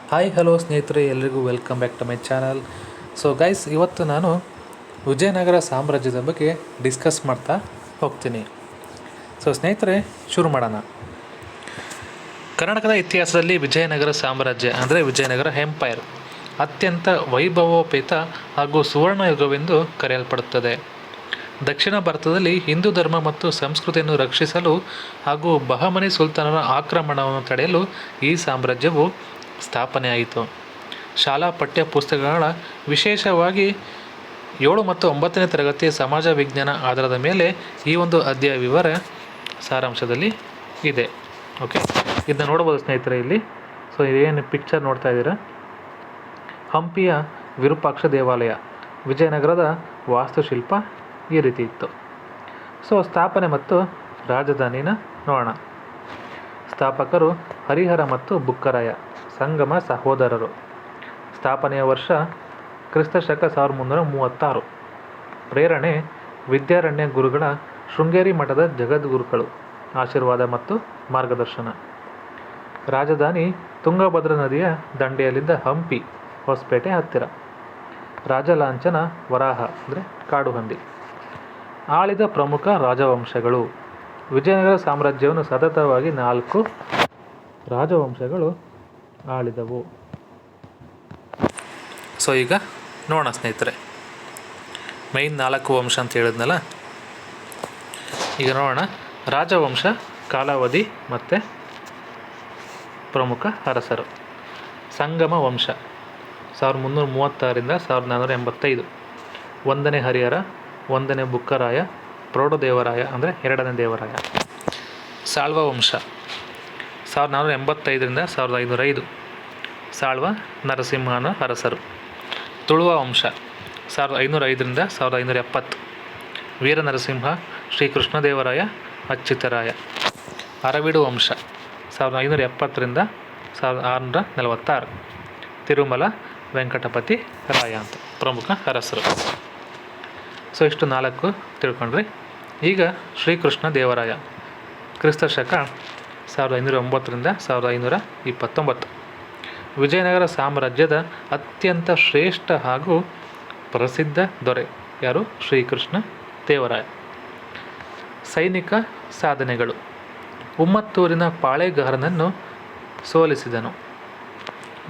Hi hello ಸ್ನೇಹಿತರೆ, ಎಲ್ರಿಗೂ welcome back to my channel. So guys, ಇವತ್ತು ನಾನು ವಿಜಯನಗರ ಸಾಮ್ರಾಜ್ಯದ ಬಗ್ಗೆ ಡಿಸ್ಕಸ್ ಮಾಡ್ತಾ ಹೋಗ್ತೀನಿ. ಸೊ ಸ್ನೇಹಿತರೆ, ಶುರು ಮಾಡೋಣ. ಕರ್ನಾಟಕದ ಇತಿಹಾಸದಲ್ಲಿ ವಿಜಯನಗರ ಸಾಮ್ರಾಜ್ಯ ಅಂದರೆ ವಿಜಯನಗರ ಎಂಪೈರ್ ಅತ್ಯಂತ ವೈಭವೋಪೇತ ಹಾಗೂ ಸುವರ್ಣಯುಗವೆಂದು ಕರೆಯಲ್ಪಡುತ್ತದೆ. ದಕ್ಷಿಣ ಭಾರತದಲ್ಲಿ ಹಿಂದೂ ಧರ್ಮ ಮತ್ತು ಸಂಸ್ಕೃತಿಯನ್ನು ರಕ್ಷಿಸಲು ಹಾಗೂ ಬಹಮನಿ ಸುಲ್ತಾನರ ಆಕ್ರಮಣವನ್ನು ತಡೆಯಲು ಈ ಸಾಮ್ರಾಜ್ಯವು ಸ್ಥಾಪನೆಯಾಯಿತು. ಶಾಲಾ ಪಠ್ಯ ಪುಸ್ತಕಗಳ ವಿಶೇಷವಾಗಿ 7 ಮತ್ತು 9ನೇ ತರಗತಿಯ ಸಮಾಜ ವಿಜ್ಞಾನ ಆಧಾರದ ಮೇಲೆ ಈ ಒಂದು ಅಧ್ಯಾಯ ವಿವರ ಸಾರಾಂಶದಲ್ಲಿ ಇದೆ. ಓಕೆ, ಇದನ್ನ ನೋಡ್ಬೋದು ಸ್ನೇಹಿತರೆ ಇಲ್ಲಿ. ಸೊ ಏನು ಪಿಕ್ಚರ್ ನೋಡ್ತಾ ಇದ್ದೀರಾ, ಹಂಪಿಯ ವಿರೂಪಾಕ್ಷ ದೇವಾಲಯ, ವಿಜಯನಗರದ ವಾಸ್ತುಶಿಲ್ಪ ಈ ರೀತಿ ಇತ್ತು. ಸೊ ಸ್ಥಾಪನೆ ಮತ್ತು ರಾಜಧಾನಿನ ನೋಡೋಣ. ಸ್ಥಾಪಕರು ಹರಿಹರ ಮತ್ತು ಬುಕ್ಕರಾಯ, ಸಂಗಮ ಸಹೋದರರು. ಸ್ಥಾಪನೆಯ ವರ್ಷ ಕ್ರಿಸ್ತಶಕ 1336. ಪ್ರೇರಣೆ ವಿದ್ಯಾರಣ್ಯ ಗುರುಗಳ ಶೃಂಗೇರಿ ಮಠದ ಜಗದ್ಗುರುಗಳು ಆಶೀರ್ವಾದ ಮತ್ತು ಮಾರ್ಗದರ್ಶನ. ರಾಜಧಾನಿ ತುಂಗಭದ್ರಾ ನದಿಯ ದಂಡೆಯಲ್ಲಿದ್ದ ಹಂಪಿ, ಹೊಸಪೇಟೆ ಹತ್ತಿರ. ರಾಜಲಾಂಛನ ವರಾಹ ಅಂದರೆ ಕಾಡುಹಂದಿ. ಆಳಿದ ಪ್ರಮುಖ ರಾಜವಂಶಗಳು. ವಿಜಯನಗರ ಸಾಮ್ರಾಜ್ಯವನ್ನು ಸತತವಾಗಿ 4 ರಾಜವಂಶಗಳು ಆಳಿದವು. ಸೊ ಈಗ ನೋಡೋಣ ಸ್ನೇಹಿತರೆ, ಮೈನ್ 4 ವಂಶ ಅಂತ ಹೇಳಿದ್ನಲ್ಲ. ಈಗ ನೋಡೋಣ ರಾಜವಂಶ ಕಾಲಾವಧಿ ಮತ್ತು ಪ್ರಮುಖ ಅರಸರು. ಸಂಗಮ ವಂಶ 1336ರಿಂದ 1485. 1ನೇ ಹರಿಹರ, 1ನೇ ಬುಕ್ಕರಾಯ, ಪ್ರೌಢದೇವರಾಯ ಅಂದರೆ 2ನೇ ದೇವರಾಯ. ಸಾಳ್ವ ವಂಶ 1485ರಿಂದ 1505. ಸಾಳ್ವ ನರಸಿಂಹನ ಅರಸರು. ತುಳುವ ವಂಶ 1505ರಿಂದ 1570. ವೀರ ನರಸಿಂಹ, ಶ್ರೀಕೃಷ್ಣದೇವರಾಯ, ಅಚ್ಯುತರಾಯ. ಅರವೀಡು ವಂಶ 1570ರಿಂದ 1646. ತಿರುಮಲ ವೆಂಕಟಪತಿ ರಾಯ ಅಂತ ಪ್ರಮುಖ ಅರಸರು. ಸೊ ಇಷ್ಟು 4 ತಿಳ್ಕೊಂಡ್ರಿ. ಈಗ ಶ್ರೀಕೃಷ್ಣ ದೇವರಾಯ, ಕ್ರಿಸ್ತಶಕ 1509ರಿಂದ 1529. ವಿಜಯನಗರ ಸಾಮ್ರಾಜ್ಯದ ಅತ್ಯಂತ ಶ್ರೇಷ್ಠ ಹಾಗೂ ಪ್ರಸಿದ್ಧ ದೊರೆ ಯಾರು? ಶ್ರೀಕೃಷ್ಣ ದೇವರಾಯ. ಸೈನಿಕ ಸಾಧನೆಗಳು. ಉಮ್ಮತ್ತೂರಿನ ಪಾಳೆಗಾರನನ್ನು ಸೋಲಿಸಿದನು.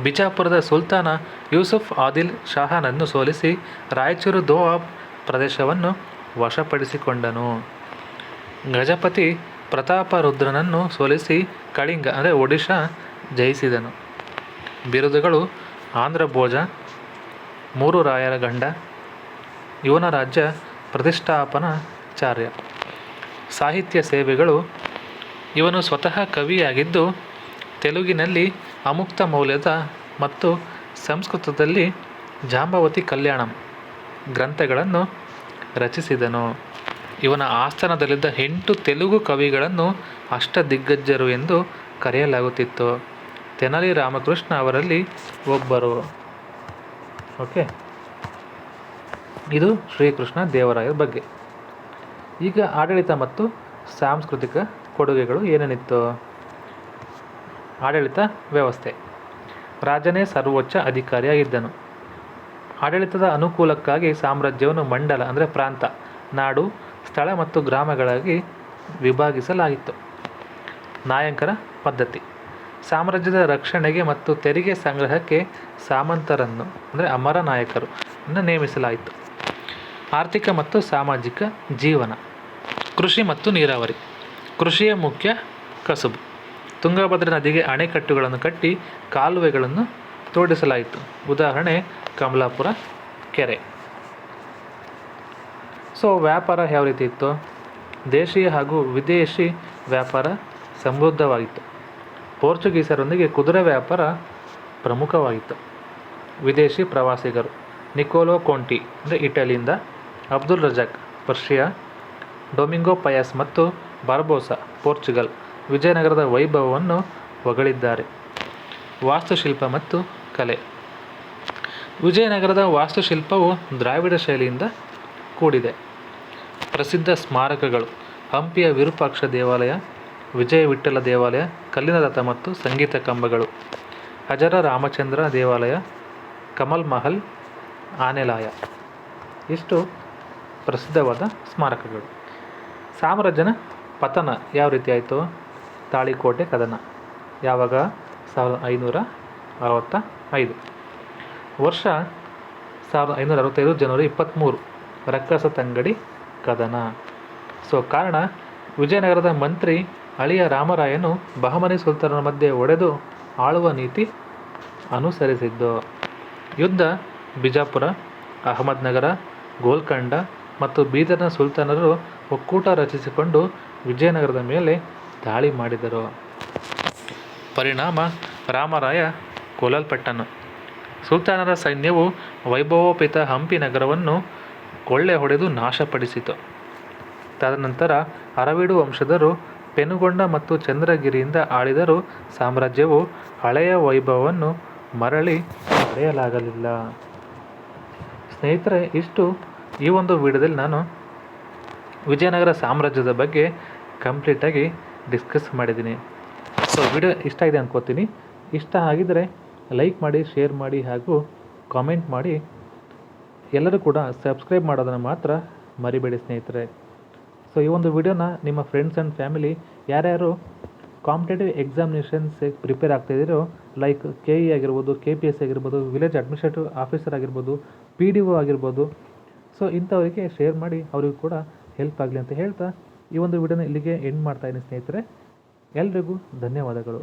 ಬಿಜಾಪುರದ ಸುಲ್ತಾನ ಯೂಸುಫ್ ಆದಿಲ್ ಶಾಹನನ್ನು ಸೋಲಿಸಿ ರಾಯಚೂರು ದೋಆಬ್ ಪ್ರದೇಶವನ್ನು ವಶಪಡಿಸಿಕೊಂಡನು. ಗಜಪತಿ ಪ್ರತಾಪರುದ್ರನನ್ನು ಸೋಲಿಸಿ ಕಳಿಂಗ ಅಂದರೆ ಒಡಿಶಾ ಜಯಿಸಿದನು. ಬಿರುದುಗಳು: ಆಂಧ್ರಭೋಜ, 3 ರಾಯರ ಗಂಡ, ಇವನ ರಾಜ್ಯ ಪ್ರತಿಷ್ಠಾಪನಾಚಾರ್ಯ. ಸಾಹಿತ್ಯ ಸೇವೆಗಳು: ಇವನು ಸ್ವತಃ ಕವಿಯಾಗಿದ್ದು ತೆಲುಗಿನಲ್ಲಿ ಅಮುಕ್ತ ಮೌಲ್ಯದ ಮತ್ತು ಸಂಸ್ಕೃತದಲ್ಲಿ ಜಾಂಬವತಿ ಕಲ್ಯಾಣಂ ಗ್ರಂಥಗಳನ್ನು ರಚಿಸಿದನು. ಇವನ ಆಸ್ಥಾನದಲ್ಲಿದ್ದ 8 ತೆಲುಗು ಕವಿಗಳನ್ನು ಅಷ್ಟದಿಗ್ಗಜರು ಎಂದು ಕರೆಯಲಾಗುತ್ತಿತ್ತು. ತೆನಾಲಿ ರಾಮಕೃಷ್ಣ ಅವರಲ್ಲಿ ಒಬ್ಬರು. ಓಕೆ, ಇದು ಶ್ರೀಕೃಷ್ಣ ದೇವರಾಯರ ಬಗ್ಗೆ. ಈಗ ಆಡಳಿತ ಮತ್ತು ಸಾಂಸ್ಕೃತಿಕ ಕೊಡುಗೆಗಳು ಏನೇನಿತ್ತು? ಆಡಳಿತ ವ್ಯವಸ್ಥೆ. ರಾಜನೇ ಸರ್ವೋಚ್ಚ ಅಧಿಕಾರಿಯಾಗಿದ್ದನು. ಆಡಳಿತದ ಅನುಕೂಲಕ್ಕಾಗಿ ಸಾಮ್ರಾಜ್ಯವನ್ನು ಮಂಡಲ ಅಂದರೆ ಪ್ರಾಂತ, ನಾಡು, ಸ್ಥಳ ಮತ್ತು ಗ್ರಾಮಗಳಾಗಿ ವಿಭಾಗಿಸಲಾಗಿತ್ತು. ನಾಯಕರ ಪದ್ಧತಿ. ಸಾಮ್ರಾಜ್ಯದ ರಕ್ಷಣೆಗೆ ಮತ್ತು ತೆರಿಗೆ ಸಂಗ್ರಹಕ್ಕೆ ಸಾಮಂತರನ್ನು ಅಂದರೆ ಅಮರ ನಾಯಕರು ನೇಮಿಸಲಾಯಿತು. ಆರ್ಥಿಕ ಮತ್ತು ಸಾಮಾಜಿಕ ಜೀವನ. ಕೃಷಿ ಮತ್ತು ನೀರಾವರಿ. ಕೃಷಿಯ ಮುಖ್ಯ ಕಸುಬು. ತುಂಗಭದ್ರಾ ನದಿಗೆ ಅಣೆಕಟ್ಟುಗಳನ್ನು ಕಟ್ಟಿ ಕಾಲುವೆಗಳನ್ನು ತೋಡಿಸಲಾಯಿತು. ಉದಾಹರಣೆ ಕಮಲಾಪುರ ಕೆರೆ. ಸೊ ವ್ಯಾಪಾರ ಯಾವ ರೀತಿ ಇತ್ತು? ದೇಶೀಯ ಹಾಗೂ ವಿದೇಶಿ ವ್ಯಾಪಾರ ಸಮೃದ್ಧವಾಗಿತ್ತು. ಪೋರ್ಚುಗೀಸರೊಂದಿಗೆ ಕುದುರೆ ವ್ಯಾಪಾರ ಪ್ರಮುಖವಾಗಿತ್ತು. ವಿದೇಶಿ ಪ್ರವಾಸಿಗರು: ನಿಕೋಲೋ ಕೊಂಟಿ ಅಂದರೆ ಇಟಲಿಯಿಂದ, ಅಬ್ದುಲ್ ರಜಾಕ್ ಪರ್ಷಿಯಾ, ಡೊಮಿಂಗೋ ಪಯಾಸ್ ಮತ್ತು ಬಾರ್ಬೋಸಾ ಪೋರ್ಚುಗಲ್ ವಿಜಯನಗರದ ವೈಭವವನ್ನು ಹೊಗಳಿದ್ದಾರೆ. ವಾಸ್ತುಶಿಲ್ಪ ಮತ್ತು ಕಲೆ. ವಿಜಯನಗರದ ವಾಸ್ತುಶಿಲ್ಪವು ದ್ರಾವಿಡ ಶೈಲಿಯಿಂದ ಕೂಡಿದೆ. ಪ್ರಸಿದ್ಧ ಸ್ಮಾರಕಗಳು: ಹಂಪಿಯ ವಿರೂಪಾಕ್ಷ ದೇವಾಲಯ, ವಿಜಯ ವಿಠ್ಠಲ ದೇವಾಲಯ, ಕಲ್ಲಿನ ರಥ ಮತ್ತು ಸಂಗೀತ ಕಂಬಗಳು. ಹಜರ ರಾಮಚಂದ್ರ ದೇವಾಲಯ, ಕಮಲ್ ಮಹಲ್, ಆನೆಲಾಯ ಇಷ್ಟು ಪ್ರಸಿದ್ಧವಾದ ಸ್ಮಾರಕಗಳು. ಸಾಮ್ರಾಜ್ಯನ ಪತನ ಯಾವ ರೀತಿ ಆಯಿತು? ತಾಳಿಕೋಟೆ ಕದನ ಯಾವಾಗ? 1565. ವರ್ಷ 1565 ಜನವರಿ 23, ರಕ್ಕಸ ತಂಗಡಿ ಕದನ. ಸೊ ಕಾರಣ, ವಿಜಯನಗರದ ಮಂತ್ರಿ ಅಳಿಯ ರಾಮರಾಯನು ಬಹಮನಿ ಸುಲ್ತಾನರ ಮಧ್ಯೆ ಒಡೆದು ಆಳುವ ನೀತಿ ಅನುಸರಿಸಿದ್ದು. ಯುದ್ಧ: ಬಿಜಾಪುರ, ಅಹಮದ್ನಗರ, ಗೋಲ್ಕಂಡ ಮತ್ತು ಬೀದರ್ನ ಸುಲ್ತಾನರು ಒಕ್ಕೂಟ ರಚಿಸಿಕೊಂಡು ವಿಜಯನಗರದ ಮೇಲೆ ದಾಳಿ ಮಾಡಿದರು. ಪರಿಣಾಮ: ರಾಮರಾಯ ಕೊಲ್ಲಲ್ಪಟ್ಟನು. ಸುಲ್ತಾನರ ಸೈನ್ಯವು ವೈಭವೋಪೇತ ಹಂಪಿ ನಗರವನ್ನು ಕೊಳ್ಳೆ ಹೊಡೆದು ನಾಶಪಡಿಸಿತು. ತದನಂತರ ಅರವೀಡು ವಂಶದವರು ಪೆನುಗೊಂಡ ಮತ್ತು ಚಂದ್ರಗಿರಿಯಿಂದ ಆಳಿದರೂ ಸಾಮ್ರಾಜ್ಯವು ಹಳೆಯ ವೈಭವವನ್ನು ಮರಳಿ ಪಡೆಯಲಾಗಲಿಲ್ಲ. ಸ್ನೇಹಿತರೆ, ಇಷ್ಟು ಈ ಒಂದು ವಿಡಿಯೋದಲ್ಲಿ ನಾನು ವಿಜಯನಗರ ಸಾಮ್ರಾಜ್ಯದ ಬಗ್ಗೆ ಕಂಪ್ಲೀಟಾಗಿ ಡಿಸ್ಕಸ್ ಮಾಡಿದ್ದೀನಿ. ಸೊ ವಿಡಿಯೋ ಇಷ್ಟ ಆಗಿದೆ ಅನ್ಕೋತೀನಿ. ಇಷ್ಟ ಆಗಿದರೆ ಲೈಕ್ ಮಾಡಿ, ಶೇರ್ ಮಾಡಿ ಹಾಗೂ ಕಾಮೆಂಟ್ ಮಾಡಿ. ಎಲ್ಲರೂ ಕೂಡ ಸಬ್ಸ್ಕ್ರೈಬ್ ಮಾಡೋದನ್ನು ಮಾತ್ರ ಮರಿಬೇಡಿ ಸ್ನೇಹಿತರೆ. ಸೊ ಈ ಒಂದು ವಿಡಿಯೋನ ನಿಮ್ಮ ಫ್ರೆಂಡ್ಸ್ ಆ್ಯಂಡ್ ಫ್ಯಾಮಿಲಿ ಯಾರ್ಯಾರು ಕಾಂಪಿಟೇಟಿವ್ ಎಕ್ಸಾಮಿನೇಷನ್ಸ್ ಪ್ರಿಪೇರ್ ಆಗ್ತಾಯಿದ್ದೀರೋ, ಲೈಕ್ KE ಆಗಿರ್ಬೋದು, KPSC ಆಗಿರ್ಬೋದು, ವಿಲೇಜ್ ಅಡ್ಮಿನಿಸ್ಟ್ರೇಟಿವ್ ಆಫೀಸರ್ ಆಗಿರ್ಬೋದು, PDO ಆಗಿರ್ಬೋದು, ಸೊ ಇಂಥವರಿಗೆ ಶೇರ್ ಮಾಡಿ ಅವರಿಗೂ ಕೂಡ ಹೆಲ್ಪ್ ಆಗಲಿ ಅಂತ ಹೇಳ್ತಾ ಈ ಒಂದು ವಿಡಿಯೋನ ಇಲ್ಲಿಗೆ ಎಂಡ್ ಮಾಡ್ತಾಯಿದ್ದೀನಿ ಸ್ನೇಹಿತರೆ. ಎಲ್ರಿಗೂ ಧನ್ಯವಾದಗಳು.